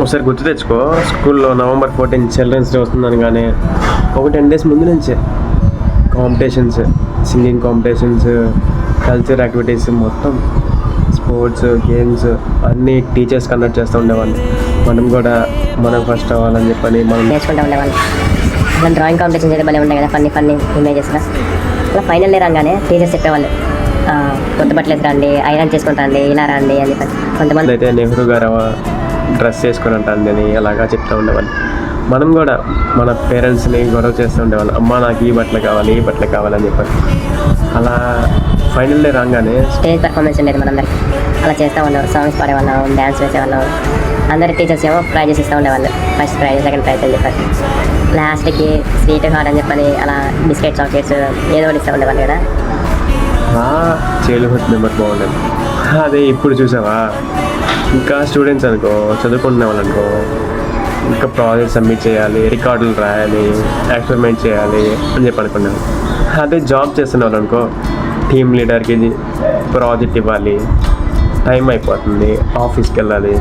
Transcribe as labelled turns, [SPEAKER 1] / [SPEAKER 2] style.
[SPEAKER 1] ఒకసారి గుర్తు తెచ్చుకో, స్కూల్లో November 14 చిల్డ్రన్స్ డే వస్తుందని కానీ ఒక 10 days ముందు నుంచే competitions, singing competitions, culture activities, మొత్తం స్పోర్ట్స్, గేమ్స్ అన్నీ టీచర్స్ కండక్ట్ చేస్తూ ఉండేవాళ్ళు. మనం కూడా ఫస్ట్ అవ్వాలని చెప్పని మనం
[SPEAKER 2] నేర్చుకుంటూ ఉండేవాళ్ళు. అసలు డ్రాయింగ్ కాంపిటీషన్స్ అయితే భలే ఉంటాయి కదా, ఫన్నీ ఇమేజెస్గా. అలా ఫైనల్ డే రాగానే టీచర్స్ చెప్పేవాళ్ళు, కొత్త బట్టలు వేసి రండి, ఐరన్ చేసుకుని రండి, ఇలా రండి అని చెప్పి. కొంతమంది
[SPEAKER 1] అయితే నెహ్రూ గారు డ్రెస్ చేసుకుని అంటుంది అని అలాగా చెప్తూ ఉండేవాళ్ళు. మనం కూడా మన పేరెంట్స్ని గొడవ చేస్తూ ఉండేవాళ్ళం, అమ్మ నాకు ఈ బట్టలు కావాలని చెప్పారు. అలా ఫైనల్ డే రాగానే
[SPEAKER 2] స్టేజ్ పర్ఫార్మెన్స్ ఉండేది మనందరికి. అలా చేస్తూ ఉండేవాళ్ళు, సాంగ్స్ పాడేవాళ్ళం, డ్యాన్స్ వేసేవాళ్ళం. అందరి టీచర్స్ ఏమో ప్రైజెస్ ఇస్తూ ఉండేవాళ్ళు, ఫస్ట్ ప్రైజ్, సెకండ్ ప్రైజ్ అని చెప్పారు. లాస్ట్కి స్వీట్ హాట్ అని చెప్పని అలా బిస్కెట్, చాక్లెట్స్ ఏదో ఒకటి ఇస్తూ ఉండేవాళ్ళు కదా.
[SPEAKER 1] చైల్డ్హుడ్ మెంబర్ బాగుండేది. అదే ఇప్పుడు చూసావా, ఇంకా స్టూడెంట్స్ అనుకో, చదువుకుంటున్న వాళ్ళు అనుకో, ఇంకా ప్రాజెక్ట్ సబ్మిట్ చేయాలి, రికార్డులు రాయాలి, ఎక్స్పెరిమెంట్ చేయాలి అని చెప్పి అనుకున్నాను. అదే జాబ్ చేస్తున్న వాళ్ళు అనుకో, టీమ్ లీడర్కి ప్రాజెక్ట్ ఇవ్వాలి, టైం అయిపోతుంది, ఆఫీస్కి వెళ్ళాలి,